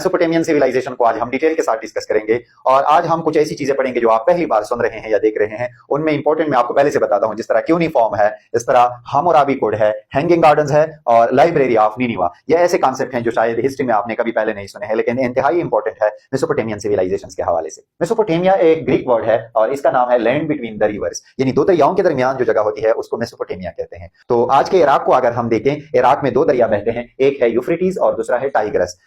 Mesopotamian civilisation को आज हम डिटेल के साथ डिस्कस करेंगे और आज हम कुछ ऐसी चीजें पढ़ेंगे जो आप पहली बार सुन रहे हैं या देख रहे हैं। उनमें इंपॉर्टेंट मैं आपको पहले से बताता हूं, जिस तरह क्यूनिफॉर्म है, इस तरह हम्मुराबी कोड है, हैंगिंग गार्डन्स है और लाइब्रेरी ऑफ निनिवा। ये ऐसे कॉन्सेप्ट हैं जो शायद हिस्ट्री में आपने कभी पहले नहीं सुने हैं, लेकिन इंतहाई इंपॉर्टेंट है मेसोपोटामियन सिविलाइजेशन के हवाले से। मेसोपोटामिया एक ग्रीक वर्ड है और इसका नाम है लैंड बिटवीन द रिवर्स, यानी दो दरियाओं के दरमियान जो जगह होती है उसको मेसोपोटामिया कहते हैं। तो आज के इराक को अगर हम देखें, इराक में दो दरिया बहते हैं, एक है यूफ्रेटिस और दूसरा है टाइग्रस।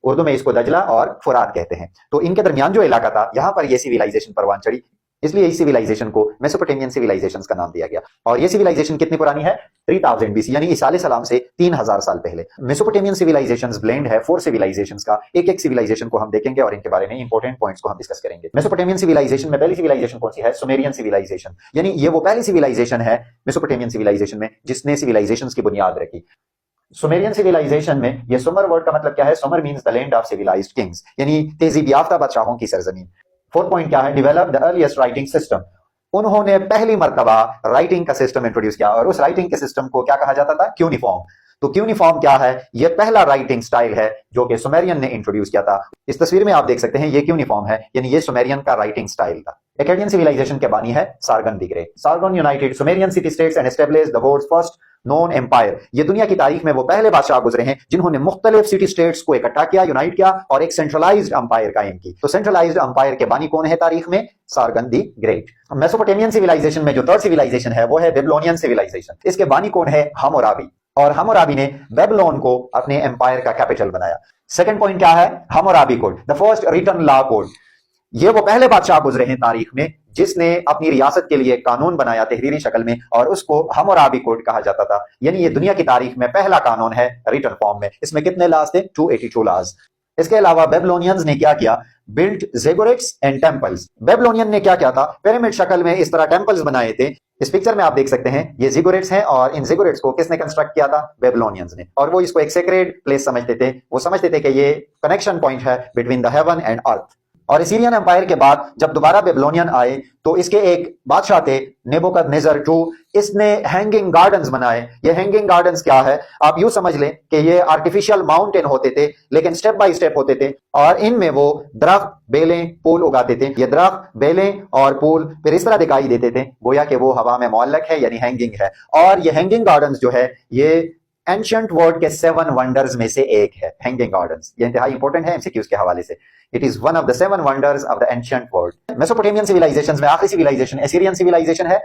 उर्दू में इसको दजला और फुरात कहते हैं। तो इनके दरमियान जो इलाका था, यहां पर यह सिविलाइजेशन परवान चढ़ी, इसलिए इस सिविलाइजेशन को मेसोपोटामियन सिविलाइजेशन का नाम दिया गया। और यह सिविलाइजेशन कितनी पुरानी है? 3000 बीसी, यानी ईसा अलैहिस्सलाम से 3000 साल पहले। मेसोपोटामियन सिविलाइजेशंस ब्लेंड है 4 सिविलाइजेशंस का। एक एक सिविलाइजेशन को हम देखेंगे और इनके बारे में इंपॉर्टेंट पॉइंट्स को हम डिस्कस करेंगे। मेसोपोटामियन सिविलाइजेशन में पहली सिविलाइजेशन कौन सी है? सुमेरियन सिविलाइजेशन, यानी ये वो पहली सिविलाइजेशन है मेसोपोटामियन सिविलाइजेशन में जिसने सिविलाइजेशंस की बुनियाद रखी। सुमेरियन सिविलाइजेशन में ये सुमर वर्ड का मतलब क्या है? Sumer means the land of civilised kings, यानी तेजीब याफ्ता बादशाहों की सरजमीन। 4 पॉइंट क्या है? Develop the earliest writing system. उन्होंने पहली मर्तबा राइटिंग का सिस्टम इंट्रोड्यूस किया और उस राइटिंग के सिस्टम को क्या कहा जाता था? क्यूनिफॉर्म। तो क्यूनिफॉर्म क्या है? यह पहला राइटिंग स्टाइल है जो कि सुमेरियन ने इंट्रोड्यूस किया था। इस तस्वीर में आप देख सकते हैं, ये क्यूनिफॉर्म है, यानी ये सुमेरियन का राइटिंग स्टाइल था। एक्कादियन सिविलाइजेशन के बानी है Sargon the great. Sargon united Sumerian city states and established the world's first non empire. ये दुनिया की तारीख में वो पहले बादशाह गुजरे हैं जिन्होंने मुख्तलिफ सिटी स्टेट्स को इकट्ठा किया, यूनाइट किया और एक सेंट्रलाइज्ड अंपायर कायम की। तो सेंट्रलाइज्ड अंपायर के बानी कौन है तारीख में? सारगन द ग्रेट। मेसोपोटामियन सिविलाइजेशन में जो थर्ड सिविलाइजेशन है वो है बेबीलोनियन सिविलाइजेशन। इसके बानी कौन है? हम्मुराबी। और हम्मुराबी ने बेबीलोन को अपने एम्पायर का कैपिटल बनाया। सेकंड पॉइंट क्या है? Hammurabi code, the first written law code. ये वो पहले बादशाह गुजरे हैं तारीख में जिसने अपनी रियासत के लिए कानून बनाया तहरीरी शक्ल में, और उसको हम्मुराबी कोड कहा जाता था। यानी ये दुनिया की तारीख में पहला कानून है रिटन फॉर्म में। इसमें कितने लॉज थे? 282 लॉज। इसके अलावा बेबीलोनियंस ने क्या किया? Built ziggurats and temples. Babylonian ने क्या किया था? पिरामिड शक्ल में इस तरह टेंपल्स बनाए थे। इस पिक्चर में आप देख सकते हैं, ये ज़िगुरैट्स हैं और इन ज़िगुरैट्स को किसने कंस्ट्रक्ट किया था? बेबीलोनियंस ने। और वो इसको एक सेक्रेड प्लेस समझते थे। वो समझते थे कि ये कनेक्शन पॉइंट है between the heaven and earth. और असीरियन एम्पायर के बाद जब दोबारा बेबीलोनियन आए तो इसके एक बादशाह थे नेबुकदनेस्सर II। इसने हैंगिंग गार्डन्स बनाए। ये हैंगिंग गार्डन्स क्या है? आप यूं समझ लें कि ये आर्टिफिशियल माउंटेन होते थे, लेकिन स्टेप बाय स्टेप होते थे और इनमें वो दरख्त, बेलें, फूल उगाते थे। ये दरख्त, बेलें और फूल फिर इस तरह दिखाई देते थे गोया कि वो हवा में मुअल्लक है, यानी हैंगिंग है। और ये हैंगिंग गार्डन्स जो है ये एंशिएंट वर्ल्ड के 7 वंडर्स में से एक है। हैंगिंग गार्डन्स ये इंतहाई इंपॉर्टेंट है एमसीक्यूज के हवाले से। It is one of the 7 wonders of the ancient world. Mesopotamian civilisations में आखिरी सिविलाइजेशन एसीरियन सिविलाइजेशन है।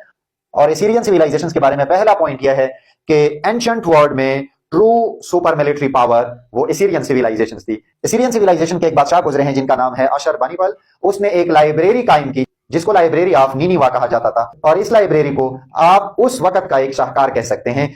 और एसीरियन सिविलाइजेशन के बारे में पहला पॉइंट यह है कि एंशिएंट वर्ल्ड में ट्रू सुपर मिलिट्री पावर वो एसीरियन सिविलाइजेशन थी। एसीरियन सिविलाइजेशन के एक बादशाह गुजरे हैं जिनका नाम है अशरबनीपल। उसने एक लाइब्रेरी कायम की जिसको लाइब्रेरी ऑफ निनिवा कहा जाता था। और इस लाइब्रेरी को आप उस वक्त का एक शाहकार कह सकते हैं